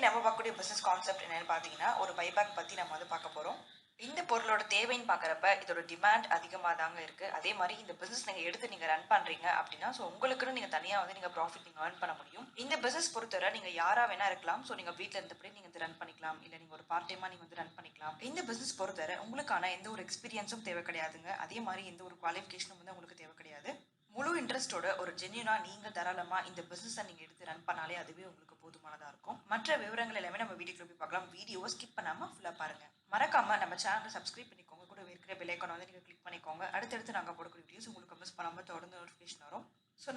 நம்ம பார்க்கக்கூடிய business concept என்னன்னு பார்த்தீங்கன்னா, ஒரு பைபேக் பத்தி நம்ம பார்க்க போறோம். இந்த பொருளோட தேவைன்னு பார்க்குறப்ப, இதோட டிமாண்ட் அதிகமா தாங்க இருக்கு. அதே மாரி இந்த பிசினஸ் நீங்க எடுத்து நீங்க ரன் பண்றீங்க அப்படின்னா, உங்களுக்குன்னு நீங்க தனியா நீங்க ப்ராஃபிட் நீங்க ஏர்ன் பண்ண முடியும். இந்த பிசினஸ் பொறுத்தவரை நீங்க யாரா வேணா இருக்கலாம். நீங்க வீட்ல இருந்தபடி நீங்க ரன் பண்ணிக்கலாம். இல்ல நீங்க ஒரு பார்ட் டைமா நீங்க ரன் பண்ணிக்கலாம். இந்த பிசினஸ் பொறுத்தவரை உங்களுக்கான எந்த ஒரு எக்ஸ்பீரியன்ஸும் தேவை கிடையாதுங்க. அதே மாரி எந்த ஒரு குவாலிஃபிகேஷனும் உங்களுக்கு தேவை கிடையாது. முழு இன்ட்ரெஸ்ட்டோட ஒரு ஜென்யூனா நீங்க தாராளமா இந்த பிசினஸ நீங்க எடுத்து ரன் பண்ணாலே அதுவே உங்களுக்கு போதுமானதா இருக்கும். மற்ற விவரங்கள் எல்லாமே நம்ம வீடியோக்குள்ள போய் பார்க்கலாம். வீடியோவை ஸ்கிப் பண்ணாம ஃபுல்லா பாருங்க. மறக்காம நம்ம சேனலை சப்ஸ்கிரைப் பண்ணிக்கோங்க. கூட இருக்கிற பெல் ஐகானை நீங்க கிளிக் பண்ணிக்கோங்க. அடுத்தடுத்து நாங்க போடக்கூடிய வீடியோஸ் உங்களுக்கு மிஸ் பண்ணாம தொடர்ந்து நோட்டிஃபிகேஷன் வரும்.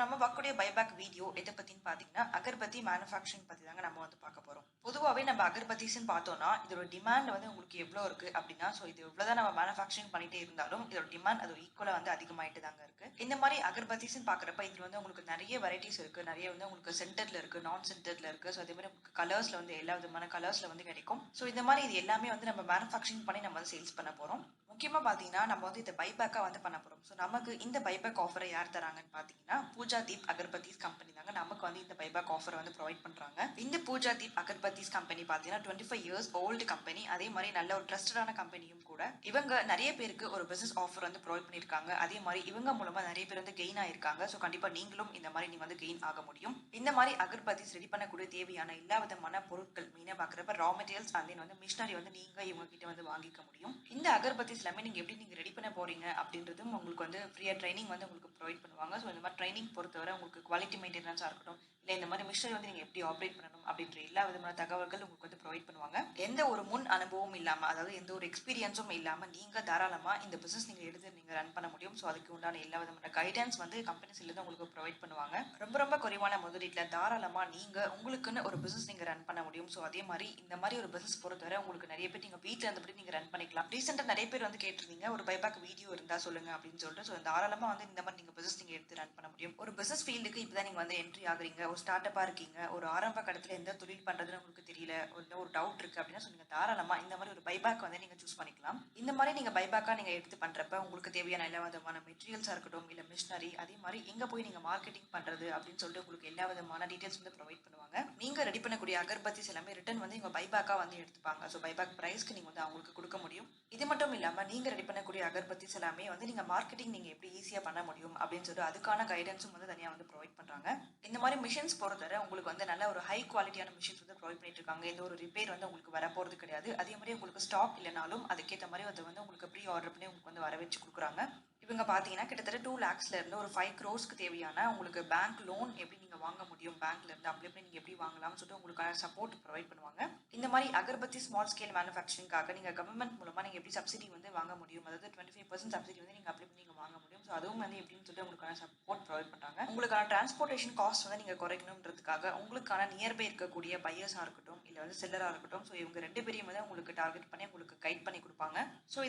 நம்ம பார்க்கக்கூடிய பைபேக் வீடியோ எதை பத்தின்னு பாத்தீங்கன்னா, அகர்பத்தி மேனுஃபேக்சரிங் பத்தி தாங்க நம்ம பார்க்க போறோம். பொதுவாவே நம்ம அகர்பத்திஸ்ன்னு பார்த்தோம்னா, இதோட டிமாண்ட் உங்களுக்கு எவ்வளவு இருக்கு அப்படின்னா, இது எவ்வளவுதான் நம்ம மேனுஃபேக்சரிங் பண்ணிட்டே இருந்தாலும் இதோட டிமாண்ட் அது ஈக்குவலா அதிகமாயிட்டு தாங்க இருக்கு. இந்த மாதிரி அகர்பத்திஸ்ன்னு பாக்குறப்ப இதுல உங்களுக்கு நிறைய வெரைட்டிஸ் இருக்கு. நிறைய உங்களுக்கு சென்டர்ல இருக்கு, நான் சென்டர்ல இருக்கு. அதே மாதிரி உங்களுக்கு கலர்ஸ்ல எல்லா விதமான கலர்ஸ்ல கிடைக்கும். இந்த மாதிரி இது எல்லாமே நம்ம மேனுஃபேக்சரிங் பண்ணி நம்ம சேல்ஸ் பண்ண போறோம். முக்கியமா பாத்தீங்கன்னா நம்ம இந்த பைபேக்கா பண்ண போறோம். நமக்கு இந்த பைபேக் ஆஃபரை யார் தராங்கன்னு பாத்தீங்கன்னா, பூஜா தீப் அகர்பத்திஸ் கம்பெனி தாங்க நமக்கு இந்த பைபேக் ஆஃபர் ப்ரொவைட் பண்றாங்க. இந்த பூஜா தீப் அகர்பத்திஸ் கம்பெனி பாத்தீங்கன்னா 25 இயர்ஸ் ஓல்டு கம்பெனி. அதே மாதிரி நல்ல ஒரு ட்ரஸ்டடான கம்பெனியும் கூட. இவங்க நிறைய பேருக்கு ஒரு பிசினஸ் ஆஃபர் ப்ரொவைட் பண்ணிருக்காங்க. அதே மாதிரி இவங்க மூலமா நிறைய பேர் கெயின் ஆயிருக்காங்க. கண்டிப்பா நீங்களும் இந்த மாதிரி நீங்க கெயின் ஆக முடியும். இந்த மாதிரி அகர்பத்திஸ் ரெடி பண்ணக்கூடிய தேவையான எல்லா விதமான பொருட்கள் மெயினா பாக்குறப்ப ரா மெட்டீரியல்ஸ் அண்ட் மிஷினரி நீங்க இவங்க கிட்ட வாங்கிக்க முடியும். இந்த அகர்பத்திஸ் எல்லாமே நீங்க எப்படி நீங்க ரெடி பண்ண போறீங்க அப்படின்றதும் உங்களுக்கு ஃப்ரீயா ட்ரைனிங் உங்களுக்கு ப்ரொவைட் பண்ணுவாங்க. இந்த மாதிரி ட்ரைனிங் பொறுத்தவரை உங்களுக்கு குவாலிட்டி மெயின்டெனன்ஸா இருக்கட்டும், இல்ல இந்த மாதிரி மிஷினரி நீங்க எப்படி ஆப்ரேட் பண்ணணும் அப்படின்ற எல்லா விதமான தகவல்கள் உங்களுக்கு ப்ரொவைட் பண்ணுவாங்க. எந்த ஒரு முன் அனுபவமும் இல்லாம, அதாவது எந்த ஒரு எக்ஸ்பீரியன்ஸும் இல்லாம நீங்க தாராளமா இந்த பிசினஸ் நீங்க எடுத்து நீங்க ரன் பண்ண முடியும். அதுக்கு உண்டான எல்லா விதமான கைடன்ஸ் கம்பெனிஸ்ல இருந்து உங்களுக்கு ப்ரொவைட் பண்ணுவாங்க. ரொம்ப ரொம்ப குறைவான முதலீட்டுல தாராளமா நீங்க உங்களுக்குன்னு ஒரு பிசினஸ் நீங்க ரன் பண்ண முடியும். அதே மாதிரி இந்த மாதிரி ஒரு பிசினஸ் பொறுத்தவரை உங்களுக்கு நிறைய பேர் நீங்க வீட்ல இருந்தபடி நீங்க ரன் பண்ணிக்கலாம். ரீசெண்டா நிறைய பேர் கேட்டிருந்தீங்க, ஒரு பைபேக் வீடியோ இருந்தா சொல்லுங்க அப்படின்னு சொல்லிட்டு. தாராளமா இந்த மாதிரி நீங்க பிசினஸ் நீங்க எடுத்து ரன் பண்ண முடியும். ஒரு பிசினஸ் ஃபீல்டுக்கு இப்பதான் நீங்க என்ட்ரி ஆகுறீங்க, ஒரு ஸ்டார்ட் அப்பா இருக்கீங்க, ஒரு ஆரம்ப கட்டத்துல எந்த தொழில் பண்றதுன்னு உங்களுக்கு தெரியல, ஒரு டவுட் இருக்கு அப்படின்னா நீங்க தாராளமா இந்த மாதிரி ஒரு பைபேக் நீங்க சூஸ் பண்ணிக்கலாம். இந்த மாதிரி நீங்க பைபேக்கா நீங்க எடுத்து பண்றப்ப உங்களுக்கு தேவையான எல்லா விதமான மெட்டீரியல்ஸா இருக்கட்டும், இல்ல மிஷினரி, அதே மாதிரி எங்க போய் நீங்க மார்க்கெட்டிங் பண்றது அப்படின்னு சொல்லிட்டு உங்களுக்கு எல்லா விதமான டீடைல்ஸ் ப்ரொவைட் பண்ணுவாங்க. நீங்க ரெடி பண்ணக்கூடிய அகர்பத்திஸ் எல்லாமே ரிட்டர்ன் இவங்க பைபேக்கா எடுத்துப்பாங்க. பைபேக் பிரைஸ்க்கு நீங்க அவங்களுக்கு கொடுக்க முடியும். இது மட்டும் இல்லாம நீங்க ரெடி பண்ணக்கூடிய அகர்பத்திஸ் எல்லாமே நீங்க மார்க்கெட்டிங் நீங்க எப்படி ஈஸியா பண்ண முடியும் அப்படின்னு சொல்லிட்டு அதுக்கான கைடன்ஸும் தனியா ப்ரொவைட் பண்றாங்க. இந்த மாதிரி மிஷின்ஸ் பொறுத்தவரை உங்களுக்கு நல்ல ஒரு ஹை குவாலிட்டியான மிஷின்ஸ் ப்ரொவைட் பண்ணிட்டு இருக்காங்க. எந்த ஒரு ரிப்பேர் உங்களுக்கு வர போறது கிடையாது. அதே மாதிரி உங்களுக்கு ஸ்டாக் இல்லைனாலும் அதுக்கேற்ற மாதிரி உங்களுக்கு ப்ரீ ஆர்டர் பண்ணி உங்களுக்கு வர வச்சு கொடுக்குறாங்க. இவங்க பாத்தீங்கன்னா கிட்டத்தட்ட 2 lakhsல இருந்து ஒரு 5 crores தேவையான உங்களுக்கு பேங்க் லோன் எப்படி நீங்க வாங்க முடியும், பேங்க்ல இருந்து அப்ளை பண்ணி நீங்க எப்படி வாங்கலாம்னு சொல்லிட்டு உங்களுக்கான சப்போர்ட் ப்ரொவைட் பண்ணுவாங்க. இந்த மாதிரி அகர்பத்தி ஸ்மால் ஸ்கேல் மேனுஃபேக்சரிங்காக நீங்க கவர்மெண்ட் மூலமா நீங்க எப்படி சப்சிடி வாங்க முடியும், அதாவது 25% சப்சிடி நீங்க அப்ளை பண்ணி நீங்க வாங்க முடியும். அதுவும் எப்படின்னு சொல்லிட்டு உங்களுக்கான சப்போர்ட் ப்ரொவைட் பண்றாங்க. உங்களுக்கான டிரான்ஸ்போர்டேஷன் காஸ்ட் நீங்க குறைக்கணும்ன்றதுக்காக உங்களுக்கான நியர்பை இருக்கக்கூடிய பையர்ஸா இருக்கட்டும், இல்ல செல்லரா இருக்கட்டும், இவங்க ரெண்டு பேரையும் உங்களுக்கு டார்கெட் பண்ணி உங்களுக்கு கைட் பண்ணி கொடுப்பாங்க.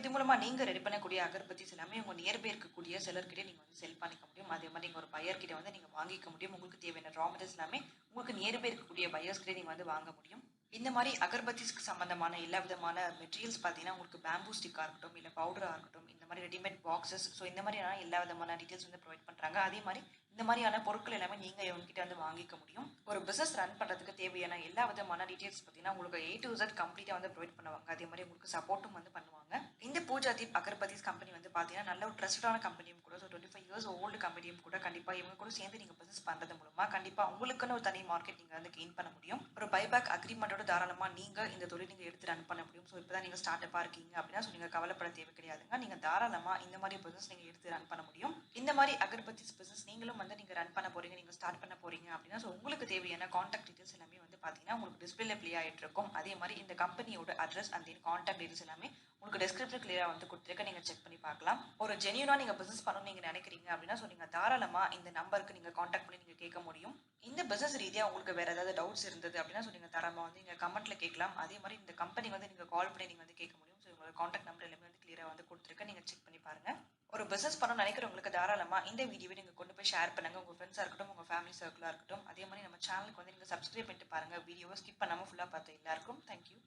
இது மூலமா நீங்க ரெடி பண்ணக்கூடிய அகர்பத்திஸ் எல்லாமே உங்க நியர்பை இருக்கக்கூடிய செல்லர் கிட்ட நீங்க செல் பண்ணிக்க முடியும். அதே மாதிரி நீங்க ஒரு பையர் கிட்ட நீங்க வாங்கிக்க முடியும். உங்களுக்கு தேவையான ரா மெட்டீரியல்ஸ் எல்லாமே உங்களுக்கு நியர்பை இருக்கக்கூடிய பையர்ஸ் கிட்ட நீங்க வாங்க முடியும். இந்த மாதிரி அகர்பத்திஸ்க்கு சம்பந்தமான எல்லா விதமான மெட்டீரியல்ஸ் பாத்தீங்கன்னா உங்களுக்கு பேம்பூ ஸ்டிக்கா இருக்கட்டும், இல்ல பவுடரா இருக்கட்டும், இந்த மாதிரி ரெடிமேட் பாக்ஸஸ், இந்த மாதிரியான எல்லா விதமான டீடைல்ஸ் ப்ரொவைட் பண்றாங்க. அதே மாதிரி இந்த மாதிரியான பொருட்கள் எல்லாமே நீங்க இவங்ககிட்ட வாங்கிக்க முடியும். ஒரு பிசினஸ் ரன் பண்றதுக்கு தேவையான எல்லா விதமான டீடைல்ஸ் பாத்தீங்கன்னா உங்களுக்கு A to Z கம்ப்ளீட்டா ப்ரொவைட் பண்ணுவாங்க. அதே மாதிரி உங்களுக்கு சப்போர்ட்டும் பண்ணுவாங்க. இந்த பூஜா தீப் அகர்பத்திஸ் கம்பெனி பாத்தீங்கன்னா நல்ல ஒரு ட்ரஸ்டடான கம்பெனியும் கூட. 25 இயர்ஸ் ஓல்டு கம்பெனியும் கூட. கண்டிப்பா இவங்க கூட சேர்ந்து நீங்க பிசினஸ் பண்றது மூலமா கண்டிப்பா உங்களுக்குன்னு ஒரு தனி மார்க்கெட் நீங்க கெயின் பண்ண முடியும். ஒரு பைபேக் அக்ரிமெண்டோட தாராளமா நீங்க இந்த தொழில் நீங்க எடுத்து ரன் பண்ண முடியும். இப்பதான் நீங்க ஸ்டார்ட் அப்பா இருக்கீங்க அப்படின்னா நீங்க கவலைப்பட தேவை கிடையாதுங்க. நீங்க தாராளமா இந்த மாதிரி பிசினஸ் நீங்க எடுத்து ரன் பண்ண முடியும். இந்த மாதிரி அகர்பத்திஸ் பிசினஸ் நீங்களும் நீங்க ரன் பண்ண போறீங்க, நீங்க ஸ்டார்ட் பண்ண போறீங்க அப்படின்னா உங்களுக்கு தேவையான கான்டாக்ட் டீடைல்ஸ் எல்லாமே பாத்தீங்கன்னா உங்களுக்கு டிஸ்பிளேல ப்ளே ஆயிட்டு இருக்கும். அதே மாதிரி இந்த கம்பெனியோட அட்ரஸ் அண்ட் கான்டாக்ட் டீடைல்ஸ் எல்லாமே உங்களுக்கு டிஸ்கிரிப்ஷன் கிளியரா கொடுத்திருக்க, நீங்க செக் பண்ணி பார்க்கலாம். ஒரு ஜென்யூனா நீங்க பிசினஸ் பண்ணணும் நீங்க நினைக்கிறீங்க அப்படின்னா நீங்க தாராளமா இந்த நம்பருக்கு நீங்க கான்டாக்ட் பண்ணி நீங்க கேட்க முடியும். இந்த பிசினஸ் ரீதியா உங்களுக்கு வேற ஏதாவது டவுட்ஸ் இருந்தது அப்படின்னா நீங்க தாராளமா நீங்க கமெண்ட்ல கேட்கலாம். அதே மாதிரி இந்த கம்பெனி நீங்க கால் பண்ணி நீங்க கேட்க முடியும். உங்களோட கான்டாக்ட் நம்பர் எல்லாமே கிளியரா கொடுத்திருக்க, நீங்க செக் பண்ணி பாருங்க. ஒரு பிசினஸ் பண்ண நினைக்கிறவங்களுக்கு தாராளமா இந்த வீடியோவை நீங்க கொண்டு போய் ஷேர் பண்ணுங்க. உங்க ஃப்ரெண்ட்ஸா இருக்கட்டும், உங்க ஃபேமிலி சர்க்கிளா இருக்கட்டும். அதே மாதிரி நம்ம சேனலுக்கு நீங்க சப்ஸ்கிரைப் பண்ணிட்டு பாருங்க. வீடியோவை ஸ்கிப் பண்ணாம ஃபுல்லா பார்த்து எல்லாருக்கும் தேங்க்யூ.